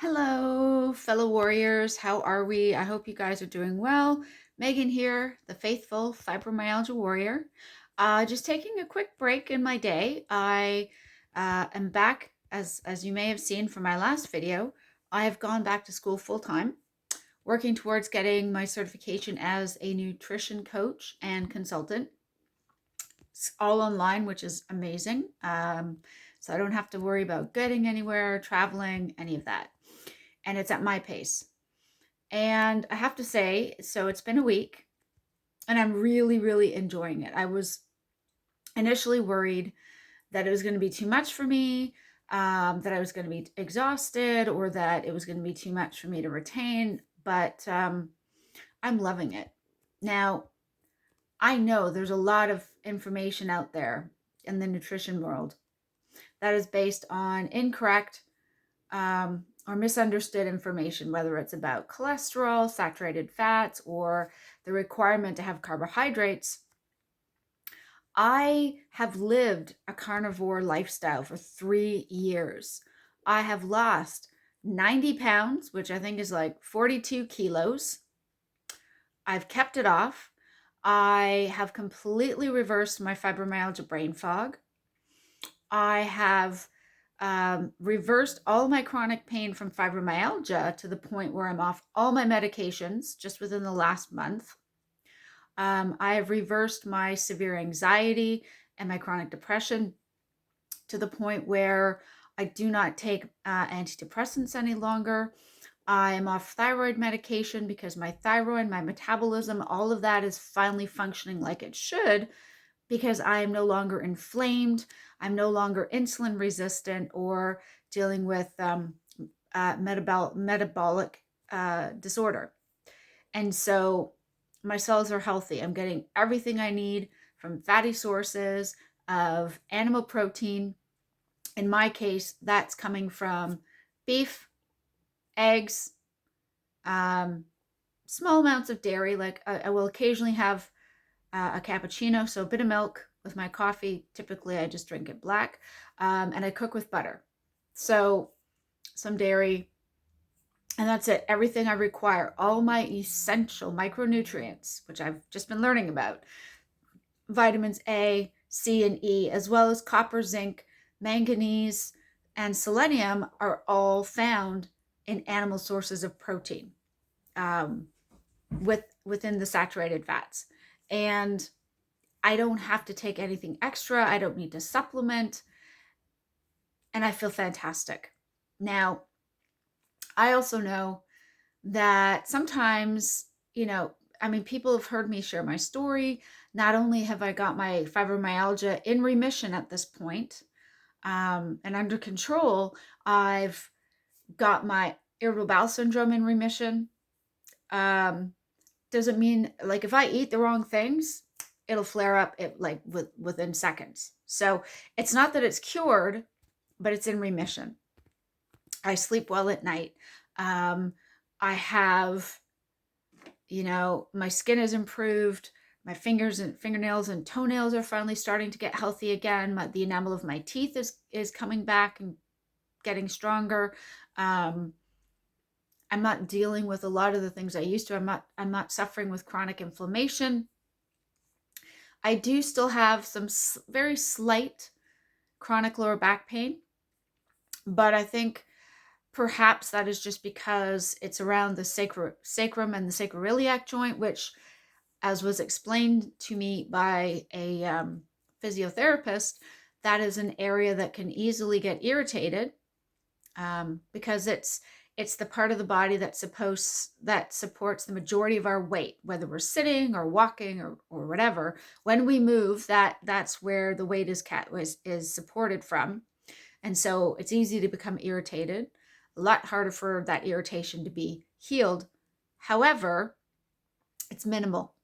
Hello, fellow warriors. How are we? I hope you guys are doing well. Megan here, the faithful fibromyalgia warrior. Just taking a quick break in my day. I am back, as you may have seen from my last video. I have gone back to school full time, working towards getting my certification as a nutrition coach and consultant. It's all online, which is amazing. So I don't have to worry about getting anywhere, traveling, any of that. And it's at my pace. And I have to say, so it's been a week and I'm really, really enjoying it. I was initially worried that it was going to be too much for me, that I was going to be exhausted, or that it was going to be too much for me to retain. But I'm loving it. Now, I know there's a lot of information out there in the nutrition world that is based on incorrect or misunderstood information, whether it's about cholesterol, saturated fats, or the requirement to have carbohydrates. I have lived a carnivore lifestyle for 3 years. I have lost 90 pounds, which I think is like 42 kilos. I've kept it off. I have completely reversed my fibromyalgia brain fog. I have reversed all my chronic pain from fibromyalgia to the point where I'm off all my medications just within the last month. I have reversed my severe anxiety and my chronic depression to the point where I do not take antidepressants any longer. I'm off thyroid medication because my thyroid, my metabolism, all of that is finally functioning like it should, because I am no longer inflamed. I'm no longer insulin resistant or dealing with metabolic disorder. And so my cells are healthy. I'm getting everything I need from fatty sources of animal protein. In my case, that's coming from beef, eggs, small amounts of dairy. Like I will occasionally have a cappuccino, so a bit of milk with my coffee. Typically, I just drink it black, and I cook with butter. So some dairy, and that's it. Everything I require, all my essential micronutrients, which I've just been learning about, vitamins A, C, and E, as well as copper, zinc, manganese, and selenium, are all found in animal sources of protein, um, within the saturated fats. And I don't have to take anything extra. I don't need to supplement. And I feel fantastic. Now, I also know that sometimes, people have heard me share my story. Not only have I got my fibromyalgia in remission at this point, and under control, I've got my irritable bowel syndrome in remission. Doesn't mean, like, if I eat the wrong things, it'll flare up within seconds. So it's not that it's cured, but it's in remission. I sleep well at night. I have, my skin is improved. My fingers and fingernails and toenails are finally starting to get healthy again. The enamel of my teeth is coming back and getting stronger. I'm not dealing with a lot of the things I used to. I'm not suffering with chronic inflammation. I do still have some very slight chronic lower back pain, but I think perhaps that is just because it's around the sacrum and the sacroiliac joint, which, as was explained to me by a physiotherapist, that is an area that can easily get irritated, because it's the part of the body that supports the majority of our weight, whether we're sitting or walking or whatever. When we move, that's where the weight is supported from. And so it's easy to become irritated, a lot harder for that irritation to be healed. However, it's minimal.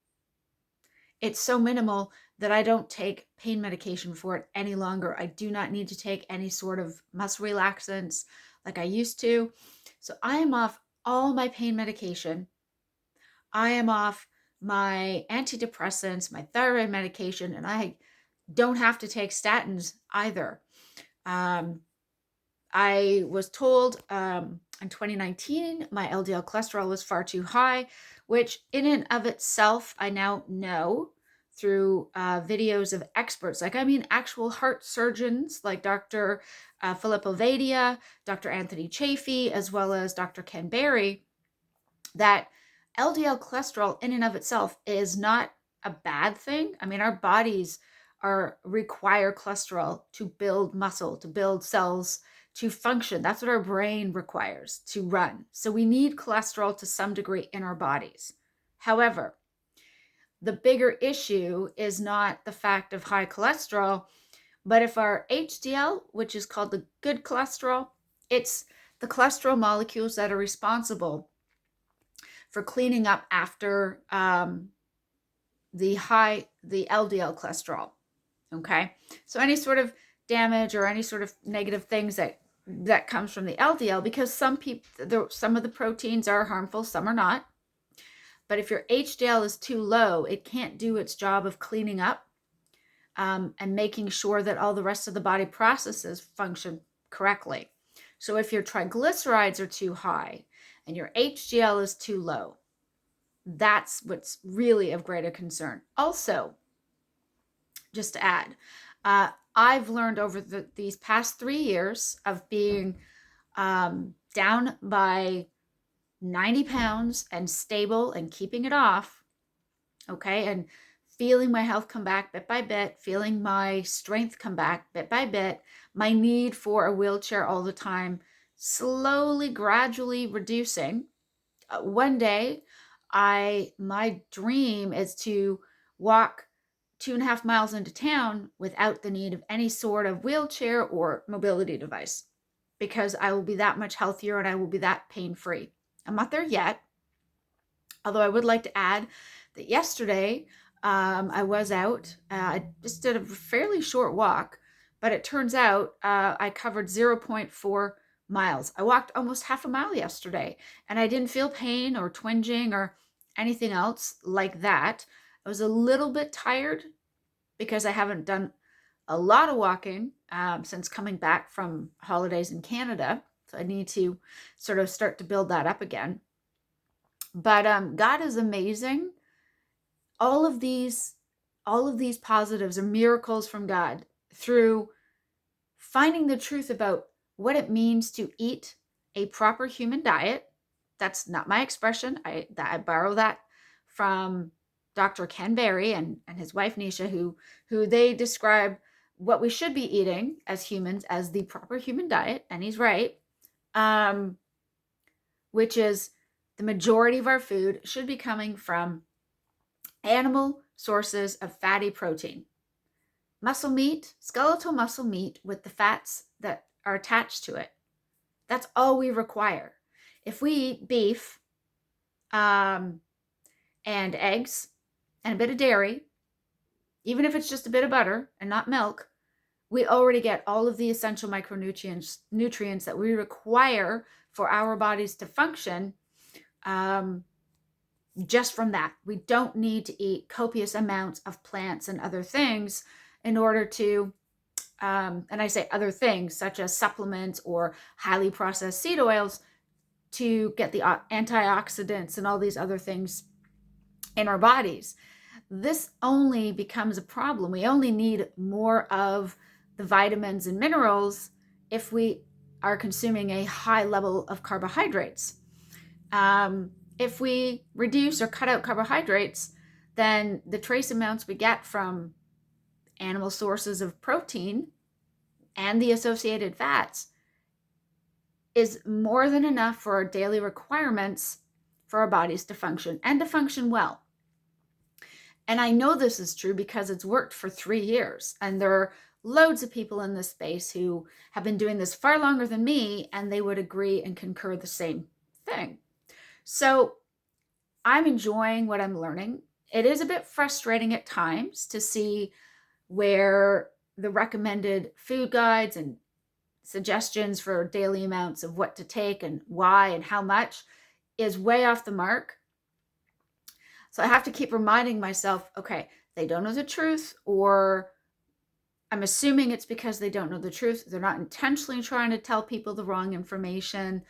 It's so minimal that I don't take pain medication for it any longer. I do not need to take any sort of muscle relaxants like I used to. So I am off all my pain medication. I am off my antidepressants, my thyroid medication, and I don't have to take statins either. I was told in 2019 my LDL cholesterol was far too high, which in and of itself, I now know through videos of experts, actual heart surgeons like Dr. Philip Ovadia, Dr. Anthony Chaffee, as well as Dr. Ken Berry, that LDL cholesterol in and of itself is not a bad thing. I mean, our bodies require cholesterol to build muscle, to build cells, to function. That's what our brain requires to run. So we need cholesterol to some degree in our bodies. However, the bigger issue is not the fact of high cholesterol, but if our HDL, which is called the good cholesterol, it's the cholesterol molecules that are responsible for cleaning up after the LDL cholesterol. Okay, so any sort of damage or any sort of negative things that comes from the LDL, because some of the proteins are harmful, some are not. But if your HDL is too low, it can't do its job of cleaning up and making sure that all the rest of the body processes function correctly. So if your triglycerides are too high and your HDL is too low, that's what's really of greater concern. Also, just to add, I've learned over these past 3 years of being down by 90 pounds and stable and keeping it off, okay, and feeling my health come back bit by bit, feeling my strength come back bit by bit, my need for a wheelchair all the time slowly, gradually reducing. One day, my dream is to walk 2.5 miles into town without the need of any sort of wheelchair or mobility device, because I will be that much healthier and I will be that pain-free. I'm not there yet, although I would like to add that yesterday I was out. I just did a fairly short walk, but it turns out I covered 0.4 miles. I walked almost half a mile yesterday, and I didn't feel pain or twinging or anything else like that. I was a little bit tired because I haven't done a lot of walking since coming back from holidays in Canada. So I need to sort of start to build that up again. But God is amazing. All of these positives are miracles from God through finding the truth about what it means to eat a proper human diet. That's not my expression. I borrow that from Dr. Ken Berry and his wife Nisha, who they describe what we should be eating as humans as the proper human diet, and he's right. Which is the majority of our food should be coming from animal sources of fatty protein. Muscle meat, skeletal muscle meat with the fats that are attached to it. That's all we require. If we eat beef and eggs and a bit of dairy, even if it's just a bit of butter and not milk, we already get all of the essential nutrients that we require for our bodies to function just from that. We don't need to eat copious amounts of plants and other things in order to, and I say other things such as supplements or highly processed seed oils, to get the antioxidants and all these other things in our bodies. This only becomes a problem. We only need more of the vitamins and minerals if we are consuming a high level of carbohydrates. If we reduce or cut out carbohydrates, then the trace amounts we get from animal sources of protein and the associated fats is more than enough for our daily requirements for our bodies to function and to function well. And I know this is true because it's worked for 3 years. And there are loads of people in this space who have been doing this far longer than me, and they would agree and concur the same thing. So I'm enjoying what I'm learning. It is a bit frustrating at times to see where the recommended food guides and suggestions for daily amounts of what to take and why and how much is way off the mark. So I have to keep reminding myself, okay, they don't know the truth, or I'm assuming it's because they don't know the truth. They're not intentionally trying to tell people the wrong information.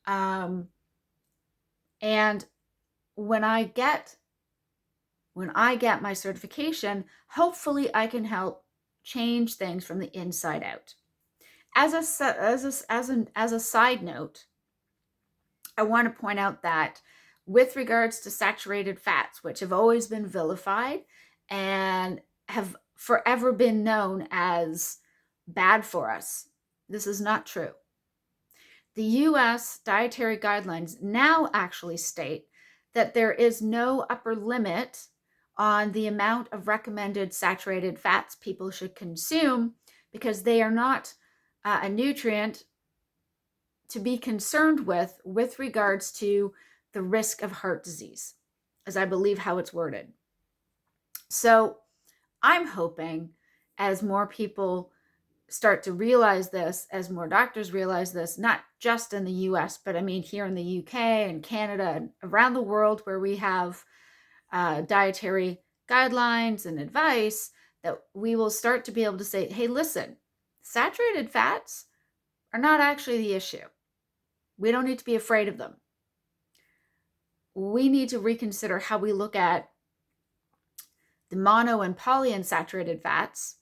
Um, and when I get my certification, hopefully I can help change things from the inside out. As a side note, I want to point out that with regards to saturated fats, which have always been vilified and have forever been known as bad for us, this is not true. The US dietary guidelines now actually state that there is no upper limit on the amount of recommended saturated fats people should consume, because they are not a nutrient to be concerned with regards to the risk of heart disease, as I believe how it's worded. So I'm hoping, as more people start to realize this, as more doctors realize this, not just in the US, but I mean here in the UK and Canada and around the world where we have dietary guidelines and advice, that we will start to be able to say, hey, listen, saturated fats are not actually the issue. We don't need to be afraid of them. We need to reconsider how we look at the mono and polyunsaturated fats,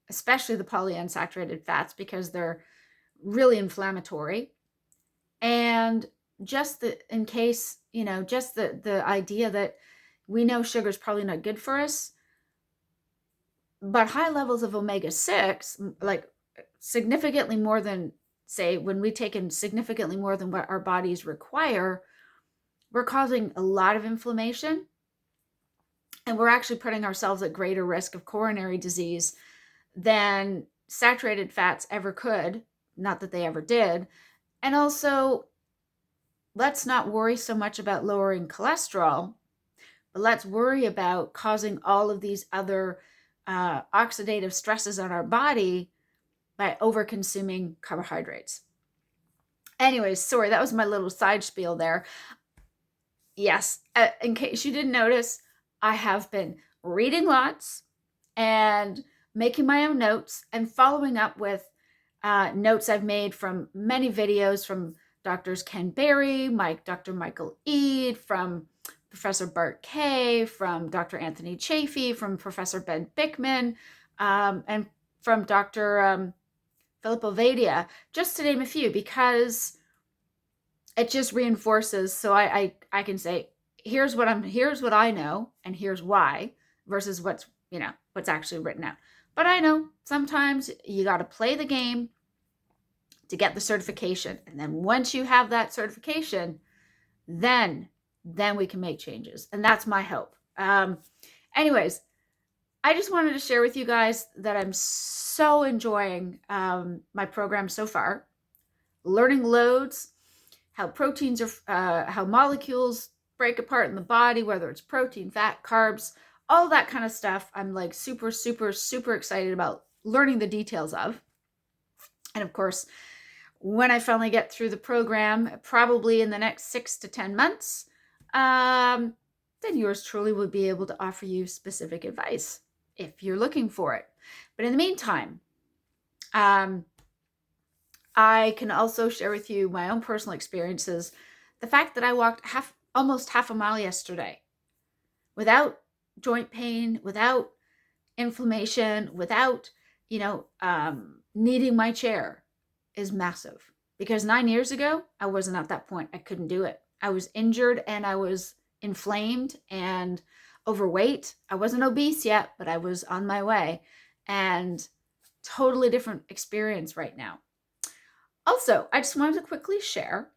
especially the polyunsaturated fats, because they're really inflammatory. And just in case, just the idea that we know sugar is probably not good for us, but high levels of omega-6, like significantly more than, say, when we take in significantly more than what our bodies require, we're causing a lot of inflammation, and we're actually putting ourselves at greater risk of coronary disease than saturated fats ever could. Not that they ever did. And also, let's not worry so much about lowering cholesterol, but let's worry about causing all of these other oxidative stresses on our body by over-consuming carbohydrates. Anyways, sorry, that was my little side spiel there. Yes, in case you didn't notice, I have been reading lots and making my own notes and following up with notes I've made from many videos from Doctors Ken Berry, Dr. Michael Eade, from Professor Bart Kay, from Dr. Anthony Chaffee, from Professor Ben Bickman, and from Dr. Philip Ovadia, just to name a few, because it just reinforces. So I can say, here's what I know, and here's why, versus what's actually written out. But I know sometimes you got to play the game to get the certification, and then once you have that certification, then we can make changes, and that's my hope. Anyways, I just wanted to share with you guys that I'm so enjoying my program so far, learning loads, how proteins are, how molecules break apart in the body, whether it's protein, fat, carbs, all that kind of stuff. I'm like super, super, super excited about learning the details of. And of course, when I finally get through the program, probably in the next 6 to 10 months, then yours truly will be able to offer you specific advice if you're looking for it. But in the meantime, I can also share with you my own personal experiences. The fact that I walked almost half a mile yesterday without joint pain, without inflammation, without, needing my chair, is massive. Because 9 years ago, I wasn't at that point. I couldn't do it. I was injured and I was inflamed and overweight. I wasn't obese yet, but I was on my way, and totally different experience right now. Also, I just wanted to quickly share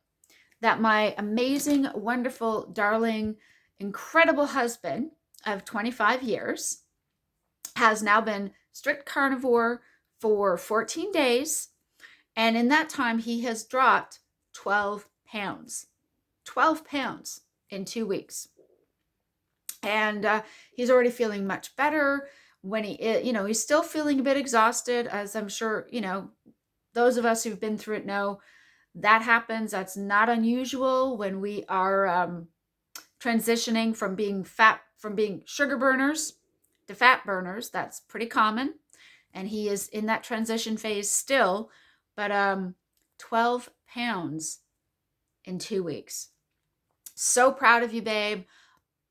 that my amazing, wonderful, darling, incredible husband of 25 years has now been strict carnivore for 14 days. And in that time, he has dropped 12 pounds. 12 pounds in 2 weeks. And he's already feeling much better. When he's still feeling a bit exhausted, as I'm sure, those of us who've been through it know that happens. That's not unusual when we are transitioning from being sugar burners to fat burners. That's pretty common. and he is in that transition phase still, but 12 pounds in 2 weeks. So proud of you, babe.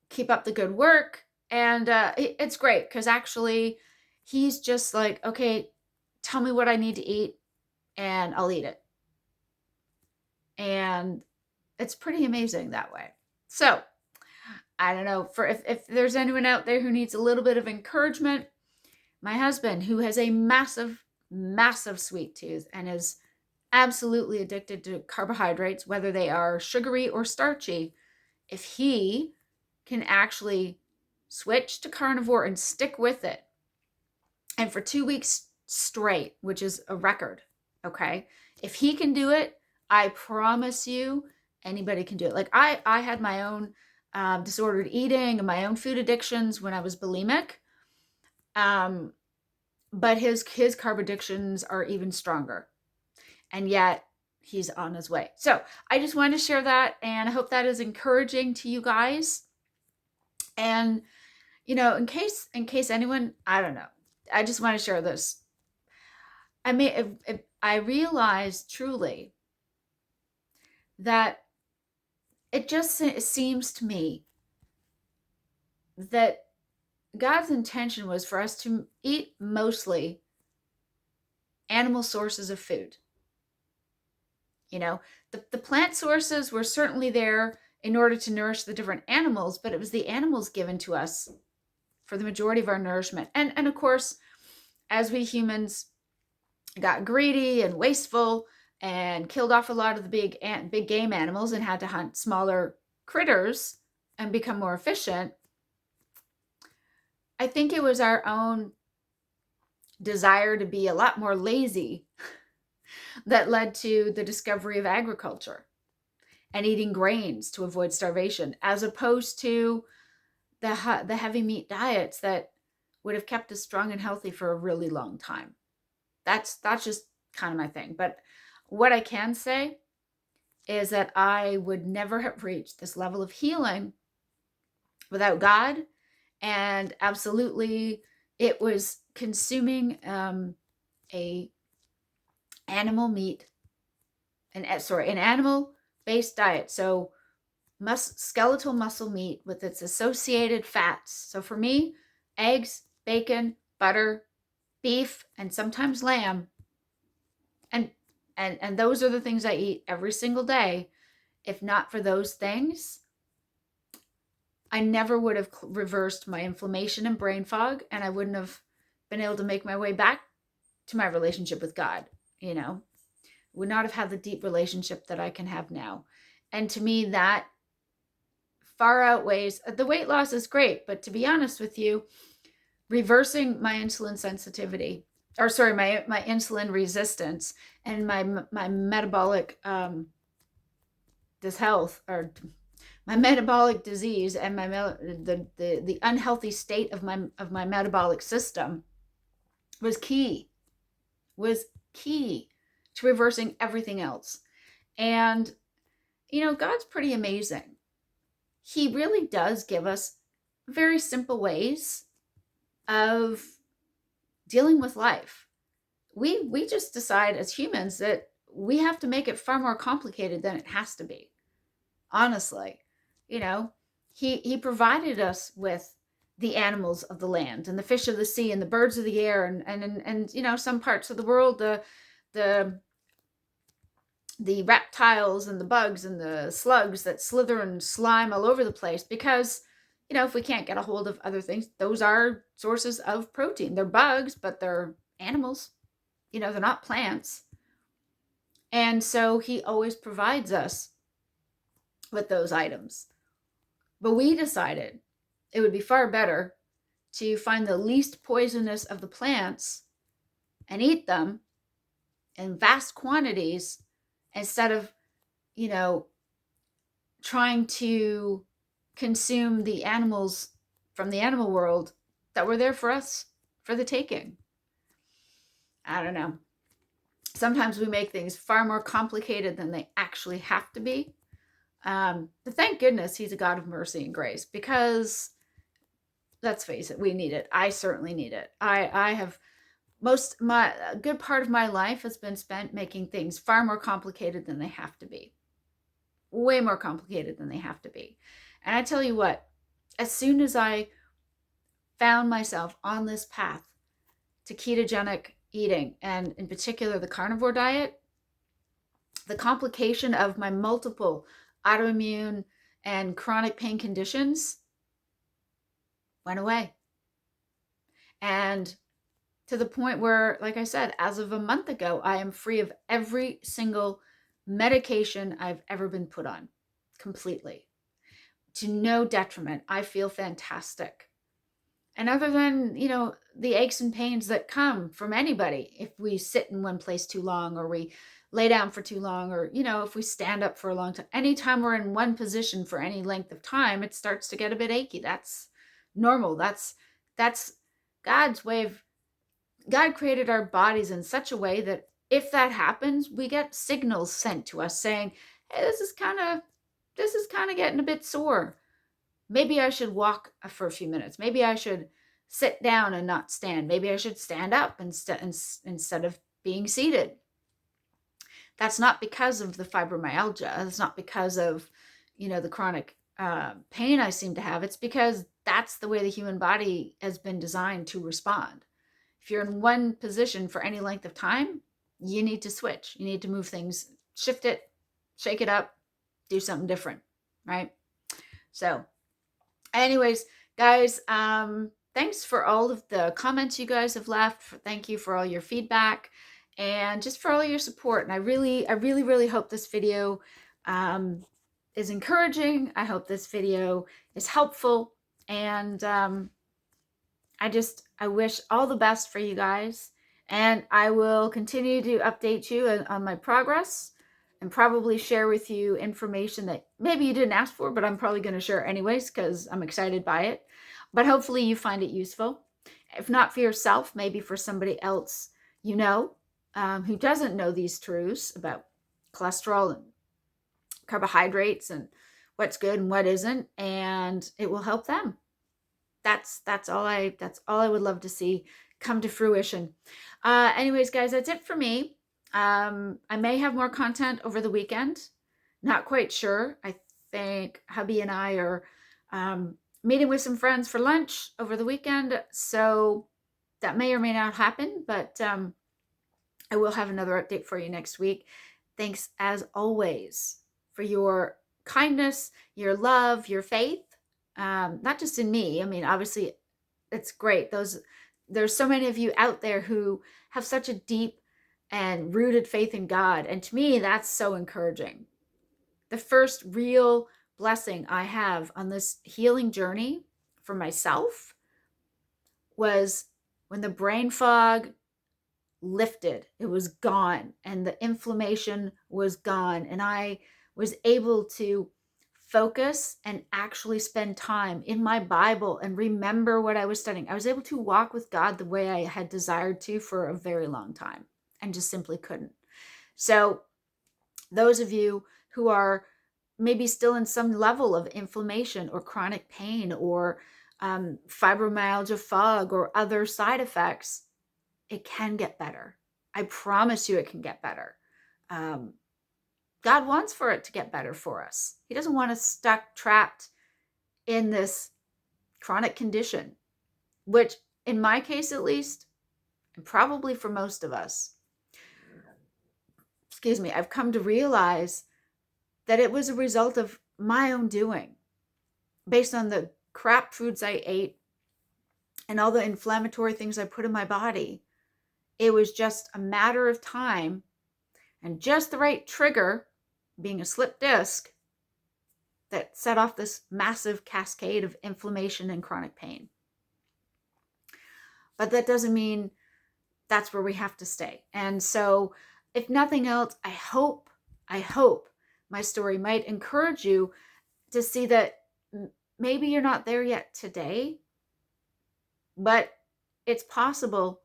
Keep up the good work. And it's great because actually he's just like, okay, tell me what I need to eat and I'll eat it. And it's pretty amazing that way. So I don't know, for if there's anyone out there who needs a little bit of encouragement, my husband, who has a massive, massive sweet tooth and is absolutely addicted to carbohydrates, whether they are sugary or starchy, if he can actually switch to carnivore and stick with it, and for 2 weeks straight, which is a record, okay? If he can do it, I promise you, anybody can do it. Like I had my own disordered eating and my own food addictions when I was bulimic. But his carb addictions are even stronger. And yet he's on his way. So I just wanted to share that, and I hope that is encouraging to you guys. And, you know, in case anyone, I don't know, I just want to share this. I mean, I realized truly that it just seems to me that God's intention was for us to eat mostly animal sources of food. You know, the plant sources were certainly there in order to nourish the different animals, but it was the animals given to us for the majority of our nourishment. And of course, as we humans got greedy and wasteful and killed off a lot of the big game animals and had to hunt smaller critters and become more efficient, I think it was our own desire to be a lot more lazy that led to the discovery of agriculture and eating grains to avoid starvation, as opposed to the heavy meat diets that would have kept us strong and healthy for a really long time. That's just kind of my thing. But what I can say is that I would never have reached this level of healing without God. And absolutely, it was consuming a animal meat, an animal-based diet. So skeletal muscle meat with its associated fats. So for me, eggs, bacon, butter, beef, and sometimes lamb. And those are the things I eat every single day. If not for those things, I never would have reversed my inflammation and brain fog, and I wouldn't have been able to make my way back to my relationship with God, you know. Would not have had the deep relationship that I can have now. And to me, that far outweighs, the weight loss is great, but to be honest with you, reversing my insulin sensitivity, or sorry, my insulin resistance and my metabolic dishealth, or my metabolic disease, and the unhealthy state of my metabolic system was key to reversing everything else. And you know, God's pretty amazing. He really does give us very simple ways of dealing with life. We just decide as humans that we have to make it far more complicated than it has to be. Honestly, you know, he provided us with the animals of the land and the fish of the sea and the birds of the air, and you know, some parts of the world, the reptiles and the bugs and the slugs that slither and slime all over the place, because, you know, if we can't get a hold of other things, those are sources of protein. They're bugs, but they're animals. You know, they're not plants. And so he always provides us with those items. But we decided it would be far better to find the least poisonous of the plants and eat them in vast quantities, instead of, you know, trying to consume the animals from the animal world that were there for us for the taking. I don't know. Sometimes we make things far more complicated than they actually have to be. But thank goodness he's a God of mercy and grace, because let's face it, we need it. I certainly need it. I have A good part of my life has been spent making things far more complicated than they have to be. Way more complicated than they have to be. And I tell you what, as soon as I found myself on this path to ketogenic eating, and in particular the carnivore diet, the complication of my multiple autoimmune and chronic pain conditions went away. And to the point where, like I said, as of a month ago, I am free of every single medication I've ever been put on, completely, to no detriment. I feel fantastic. And other than, the aches and pains that come from anybody, if we sit in one place too long, or we lay down for too long, or, if we stand up for a long time, anytime we're in one position for any length of time, it starts to get a bit achy. That's normal. That's God's way of, God created our bodies in such a way that if that happens, we get signals sent to us saying, hey, this is kind of getting a bit sore. Maybe I should walk for a few minutes. Maybe I should sit down and not stand. Maybe I should stand up instead of being seated. That's not because of the fibromyalgia. It's not because of, the chronic pain I seem to have. It's because that's the way the human body has been designed to respond. If you're in one position for any length of time, you need to switch. You need to move things, shift it, shake it up, do something different, right? So anyways, guys, thanks for all of the comments you guys have left. Thank you for all your feedback and just for all your support. And I really, really hope this video is encouraging. I hope this video is helpful. And I wish all the best for you guys. And I will continue to update you on my progress and probably share with you information that maybe you didn't ask for, but I'm probably going to share anyways because I'm excited by it. But hopefully you find it useful. If not for yourself, maybe for somebody else who doesn't know these truths about cholesterol and carbohydrates and what's good and what isn't, and it will help them. That's all I would love to see come to fruition. Anyways, guys, that's it for me. I may have more content over the weekend. Not quite sure. I think hubby and I are meeting with some friends for lunch over the weekend, so that may or may not happen, but I will have another update for you next week. Thanks as always for your kindness, your love, your faith. Not just in me. I mean, obviously it's great. There's so many of you out there who have such a deep and rooted faith in God. And to me, that's so encouraging. The first real blessing I have on this healing journey for myself was when the brain fog lifted. It was gone and the inflammation was gone. And I was able to focus and actually spend time in my Bible and remember what I was studying. I was able to walk with God the way I had desired to for a very long time and just simply couldn't. So those of you who are maybe still in some level of inflammation or chronic pain or fibromyalgia fog or other side effects, it can get better. I promise you it can get better. God wants for it to get better for us. He doesn't want us trapped in this chronic condition, which in my case at least, and probably for most of us, I've come to realize that it was a result of my own doing, based on the crap foods I ate and all the inflammatory things I put in my body. It was just a matter of time and just the right trigger, being a slip disc, that set off this massive cascade of inflammation and chronic pain. But that doesn't mean that's where we have to stay. And so, if nothing else, I hope my story might encourage you to see that maybe you're not there yet today, but it's possible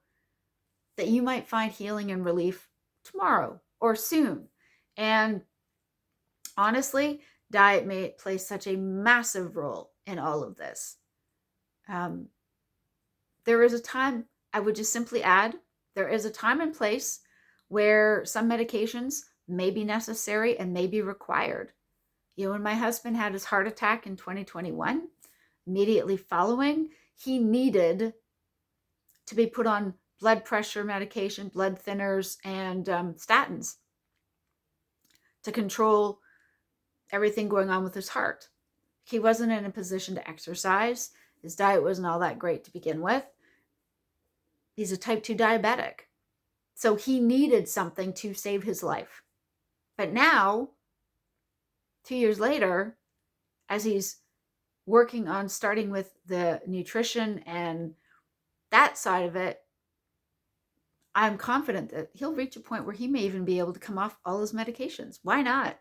that you might find healing and relief tomorrow or soon. And honestly, diet may play such a massive role in all of this. There is a time I would just simply add There is a time and place where some medications may be necessary and may be required. When my husband had his heart attack in 2021, immediately following, he needed to be put on blood pressure medication, blood thinners, and statins to control everything going on with his heart. He wasn't in a position to exercise. His diet wasn't all that great to begin with. He's a type 2 diabetic. So he needed something to save his life. But now, 2 years later, as he's working on starting with the nutrition and that side of it, I'm confident that he'll reach a point where he may even be able to come off all his medications. Why not?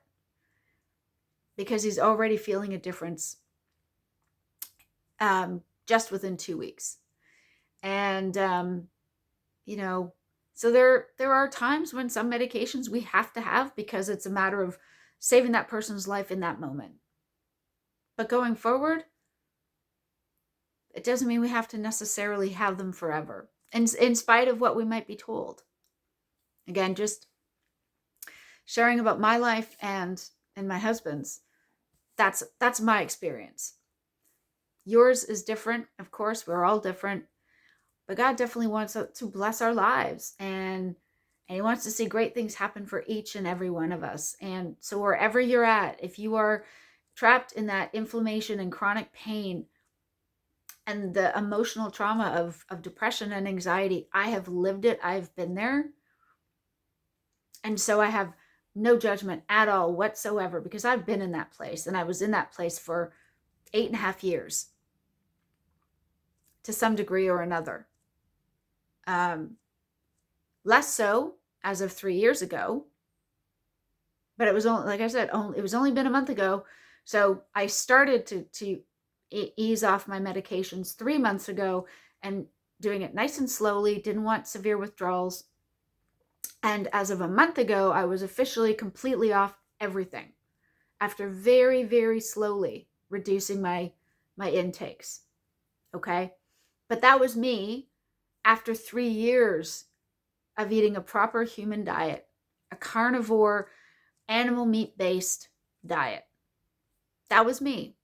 Because he's already feeling a difference just within 2 weeks. And, so there are times when some medications we have to have because it's a matter of saving that person's life in that moment. But going forward, it doesn't mean we have to necessarily have them forever, in spite of what we might be told. Again, just sharing about my life and my husband's. That's my experience. Yours is different, of course. We're all different. But God definitely wants to bless our lives, and he wants to see great things happen for each and every one of us. And so wherever you're at, if you are trapped in that inflammation and chronic pain and the emotional trauma of depression and anxiety, I have lived it. I've been there. And so I have no judgment at all whatsoever, because I've been in that place, and I was in that place for 8.5 years to some degree or another. Less so as of 3 years ago, but it was only, like I said, it was only been a month ago. So I started to ease off my medications 3 months ago, and doing it nice and slowly, didn't want severe withdrawals. And as of a month ago, I was officially completely off everything after very, very slowly reducing my intakes. Okay. But that was me after 3 years of eating a proper human diet, a carnivore, animal meat-based diet. That was me.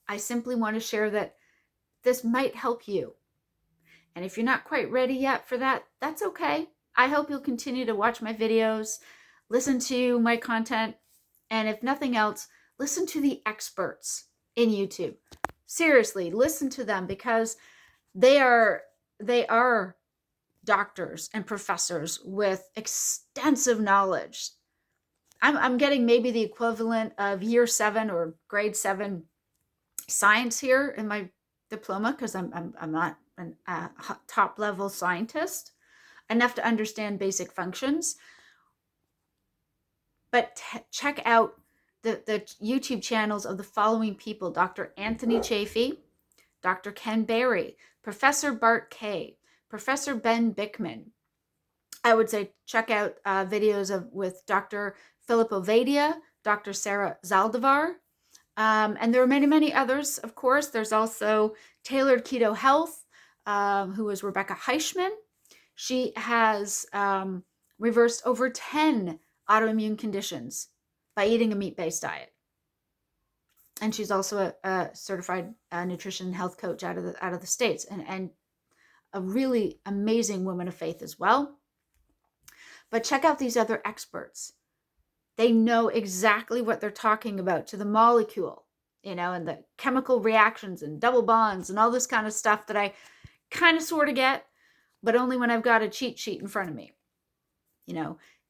I simply want to share that this might help you. And if you're not quite ready yet for that, that's okay. I hope you'll continue to watch my videos, listen to my content, and if nothing else, listen to the experts in YouTube. Seriously, listen to them, because they are doctors and professors with extensive knowledge. I'm getting maybe the equivalent of year 7 or grade 7 science here in my diploma, because I'm not a top level scientist enough to understand basic functions. But check out the YouTube channels of the following people: Dr. Anthony Chaffee, Dr. Ken Berry, Professor Bart Kay, Professor Ben Bickman. I would say check out videos with Dr. Philip Ovadia, Dr. Sarah Zaldivar, and there are many, many others, of course. There's also Tailored Keto Health, who is Rebecca Heichman. She has reversed over 10 autoimmune conditions by eating a meat-based diet. And she's also a certified nutrition and health coach out of the States, and a really amazing woman of faith as well. But check out these other experts. They know exactly what they're talking about to the molecule, and the chemical reactions and double bonds and all this kind of stuff that I kind of sort of get, but only when I've got a cheat sheet in front of me.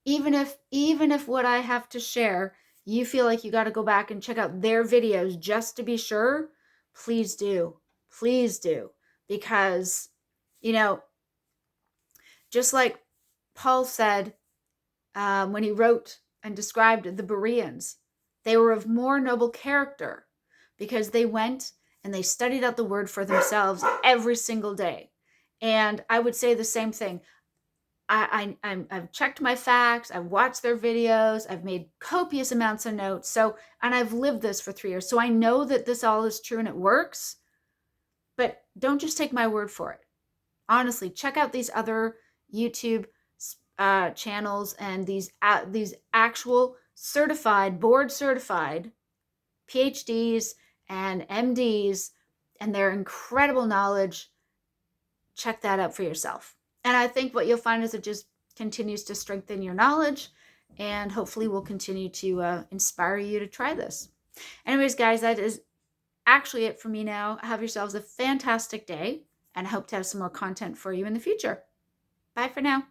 Even if what I have to share, you feel like you got to go back and check out their videos just to be sure, please do. Please do. Because, just like Paul said when he wrote and described the Bereans, they were of more noble character because they went and they studied out the word for themselves every single day. And I would say the same thing. I've checked my facts. I've watched their videos. I've made copious amounts of notes. And I've lived this for 3 years. So I know that this all is true and it works, but don't just take my word for it. Honestly, check out these other YouTube channels and these actual certified, board certified PhDs and MDs and their incredible knowledge. Check that out for yourself. And I think what you'll find is it just continues to strengthen your knowledge and hopefully will continue to inspire you to try this. Anyways, guys, that is actually it for me now. Have yourselves a fantastic day and I hope to have some more content for you in the future. Bye for now.